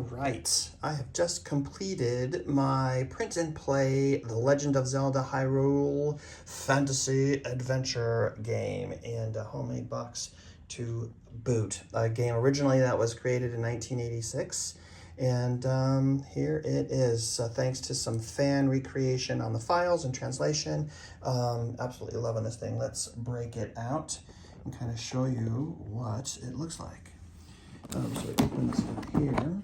right, I have just completed my print and play The Legend of Zelda Hyrule Fantasy Adventure game and a homemade box to boot. A game originally that was created in 1986, and here it is. Thanks to some fan recreation on the files and translation. Absolutely loving this thing. Let's break it out and kind of show you what it looks like. So we open this up here,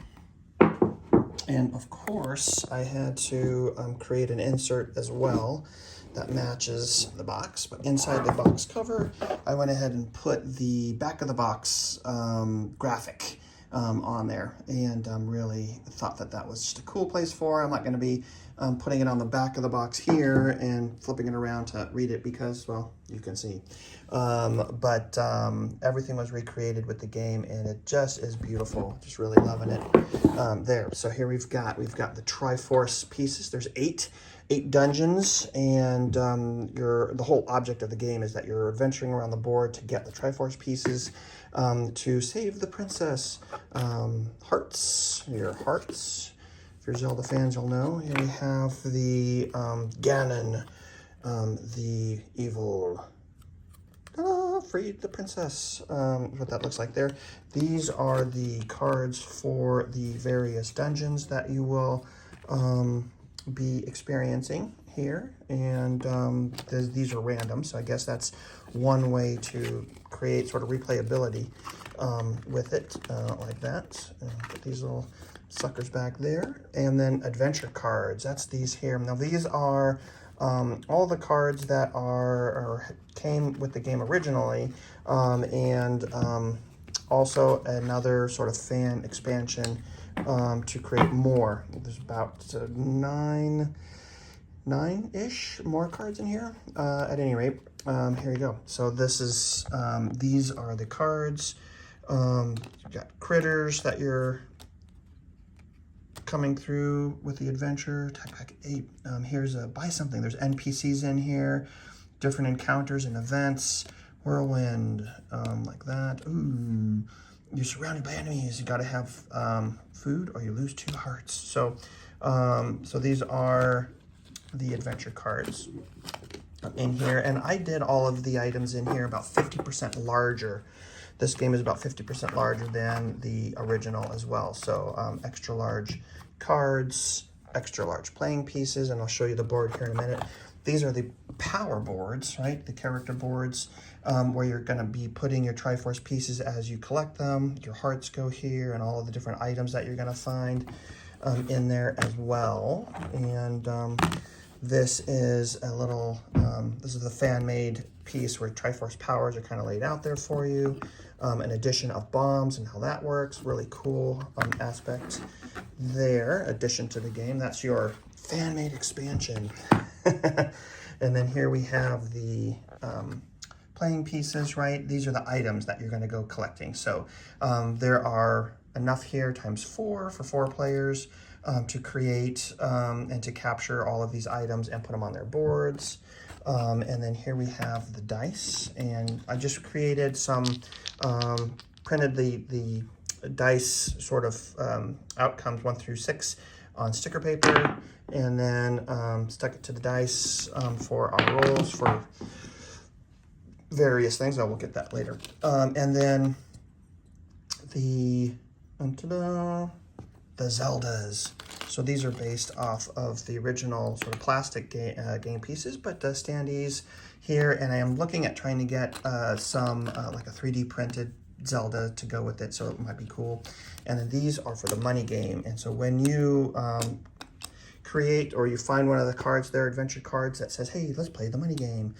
and of course I had to create an insert as well that matches the box. But inside the box cover, I went ahead and put the back of the box graphic on there, and really thought that that was just a cool place for it. I'm not going to be putting it on the back of the box here and flipping it around to read it because, well, you can see. But everything was recreated with the game, and it just is beautiful. Just really loving it. There. So here we've got the Triforce pieces. There's eight dungeons, and the whole object of the game is that you're adventuring around the board to get the Triforce pieces to save the princess. Your hearts. If you're Zelda fans, you'll know. Here we have the Ganon, the evil. Freed the princess. What that looks like there. These are the cards for the various dungeons that you will be experiencing here, and these are random, so I guess that's one way to create sort of replayability with it, like that. Put these little suckers back there, and then adventure cards. That's these here. Now these are all the cards that came with the game originally, and also another sort of fan expansion to create more. There's about nine-ish more cards in here. At any rate, here you go. So this is these are the cards. You've got critters that you're coming through with the adventure. Tech Pack 8. Here's a buy something. There's NPCs in here, different encounters and events. Whirlwind, like that. Ooh, you're surrounded by enemies. You got to have food, or you lose 2 hearts. So, so these are the adventure cards in here, and I did all of the items in here about 50% larger. This game is about 50% larger than the original as well. So extra large cards, extra large playing pieces, and I'll show you the board here in a minute. These are the power boards, right? The character boards, where you're going to be putting your Triforce pieces as you collect them. Your hearts go here, and all of the different items that you're going to find in there as well. And this is a little, this is the fan-made piece where Triforce powers are kind of laid out there for you. An addition of bombs and how that works. Really cool aspect there. Addition to the game. That's your fan-made expansion. And then here we have the playing pieces, right? These are the items that you're going to go collecting. So there are enough here times 4 for 4 players to create and to capture all of these items and put them on their boards. And then here we have the dice, and I just created some, printed the dice sort of outcomes 1 through 6 on sticker paper, and then stuck it to the dice for our rolls for various things. I will get that later. And then the Zeldas. So these are based off of the original sort of plastic game pieces, but standees here, and I am looking at trying to get some like a 3D printed Zelda to go with it, so it might be cool. And then these are for the money game, and so when you create or you find one of the cards there, adventure cards, that says, hey, let's play the money game,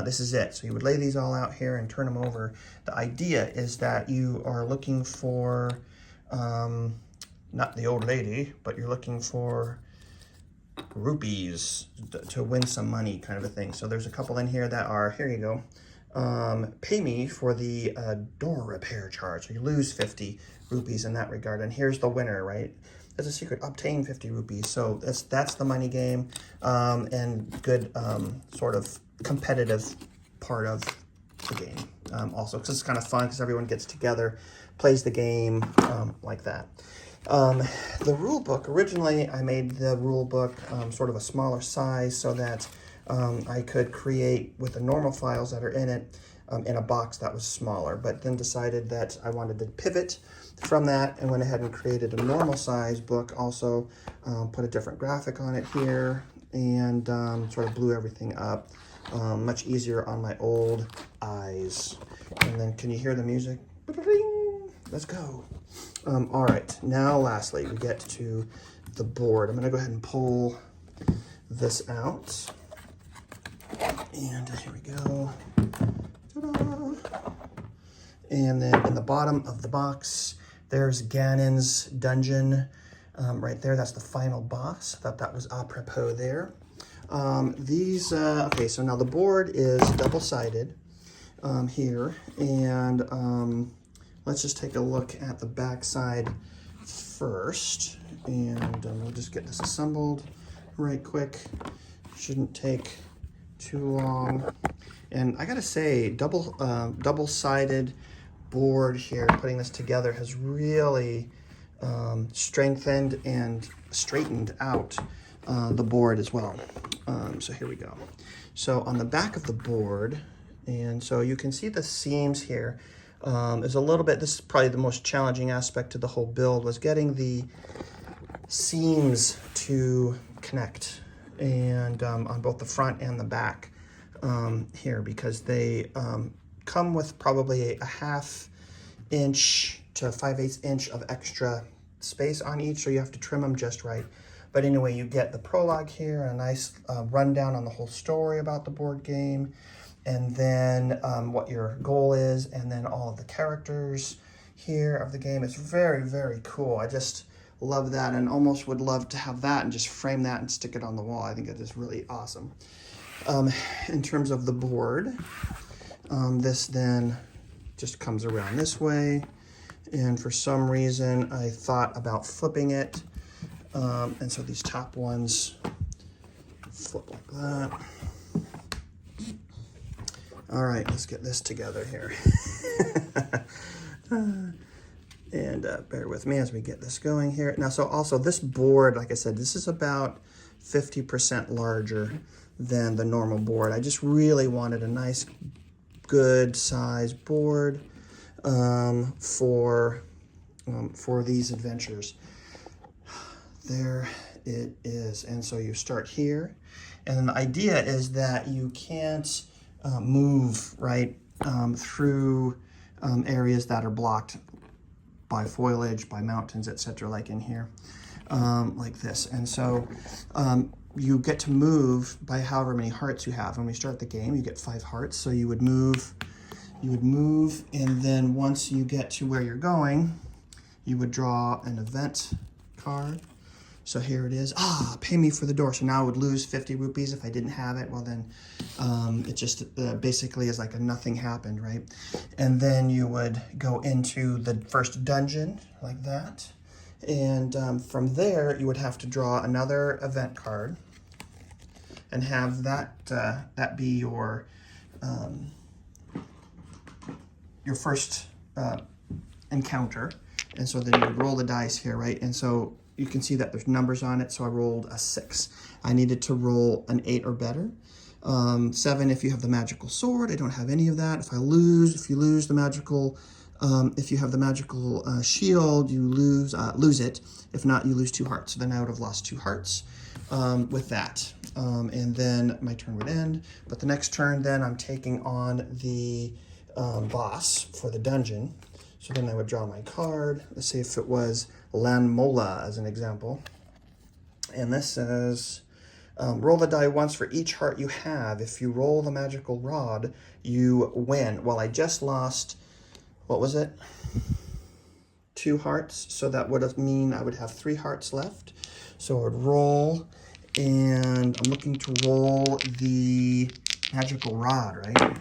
this is it. So you would lay these all out here and turn them over. The idea is that you are looking for not the old lady, but you're looking for rupees to win some money, kind of a thing. So there's a couple in here that are, here you go, pay me for the door repair charge. So you lose 50 rupees in that regard. And here's the winner, right? There's a secret, obtain 50 rupees. So that's the money game, and good sort of competitive part of the game also, because it's kind of fun because everyone gets together, plays the game like that. The rule book, originally I made the rule book sort of a smaller size so that I could create with the normal files that are in it in a box that was smaller, but then decided that I wanted to pivot from that and went ahead and created a normal size book, also put a different graphic on it here, and sort of blew everything up. Much easier on my old eyes. And then can you hear the music? Let's go. All right, now lastly, we get to the board. I'm gonna go ahead and pull this out. And here we go. Ta-da! And then in the bottom of the box, there's Ganon's dungeon right there. That's the final boss. I thought that was apropos there. Okay, so now the board is double-sided here, and let's just take a look at the back side first, and we'll just get this assembled right quick. Shouldn't take too long. And I gotta say, double-sided board here, putting this together has really strengthened and straightened out the board as well. So here we go. So on the back of the board, and so you can see the seams here, is a little bit, this is probably the most challenging aspect to the whole build, was getting the seams to connect, and on both the front and the back here, because they come with probably a 1/2 inch to 5/8 inch of extra space on each, so you have to trim them just right. But anyway, you get the prologue here, a nice rundown on the whole story about the board game, and then what your goal is, and then all of the characters here of the game. It's very, very cool. I just love that, and almost would love to have that and just frame that and stick it on the wall. I think it is really awesome. In terms of the board, this then just comes around this way, and for some reason I thought about flipping it, and so these top ones flip like that. All right, let's get this together here. And bear with me as we get this going here. Now, so also this board, like I said, this is about 50% larger than the normal board. I just really wanted a nice, good size board for these adventures. There it is. And so you start here, and then the idea is that you can't move right through areas that are blocked by foliage, by mountains, etc., like in here, like this. And so you get to move by however many hearts you have. When we start the game, you get 5 hearts, so you would move, and then once you get to where you're going, you would draw an event card. So here it is. Pay me for the door. So now I would lose 50 rupees if I didn't have it. Well, then it just basically is like a nothing happened, right? And then you would go into the first dungeon like that. And from there, you would have to draw another event card and have that be your first encounter. And so then you would roll the dice here, right? And so you can see that there's numbers on it, so I rolled a 6. I needed to roll an 8 or better. 7 if you have the magical sword. I don't have any of that. If you lose the magical, if you have the magical shield, you lose it. If not, you lose 2 hearts. So then I would have lost 2 hearts with that. And then my turn would end. But the next turn, then I'm taking on the boss for the dungeon. So then I would draw my card. Let's see if it was Lanmola as an example. And this says, roll the die once for each heart you have. If you roll the magical rod, you win. Well, I just lost, what was it? 2 hearts. So that would mean I would have 3 hearts left. So I would roll, and I'm looking to roll the magical rod, right?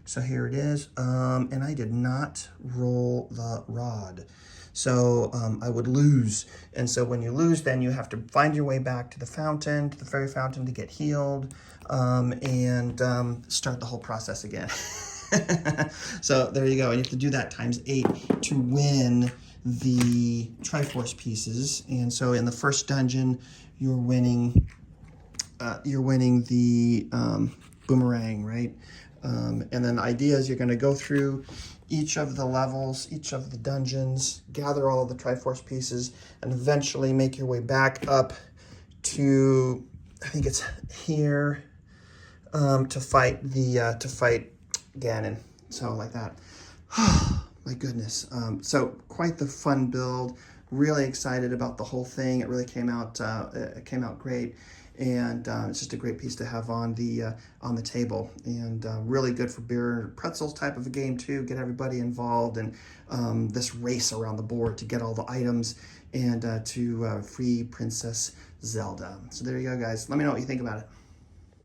So here it is, and I did not roll the rod. So I would lose. And so when you lose, then you have to find your way back to the fountain, to the fairy fountain, to get healed, and start the whole process again. So there you go. And you have to do that times 8 to win the Triforce pieces. And so in the first dungeon, you're winning the boomerang, right? And then the idea is you're going to go through each of the levels, each of the dungeons, gather all of the Triforce pieces, and eventually make your way back up to, I think it's here, to fight Ganon. So like that. My goodness. So quite the fun build. Really excited about the whole thing. It really came out great, and it's just a great piece to have on the table, and really good for beer and pretzels type of a game too. Get everybody involved, and this race around the board to get all the items and to free Princess Zelda. So there you go, guys. Let me know what you think about it.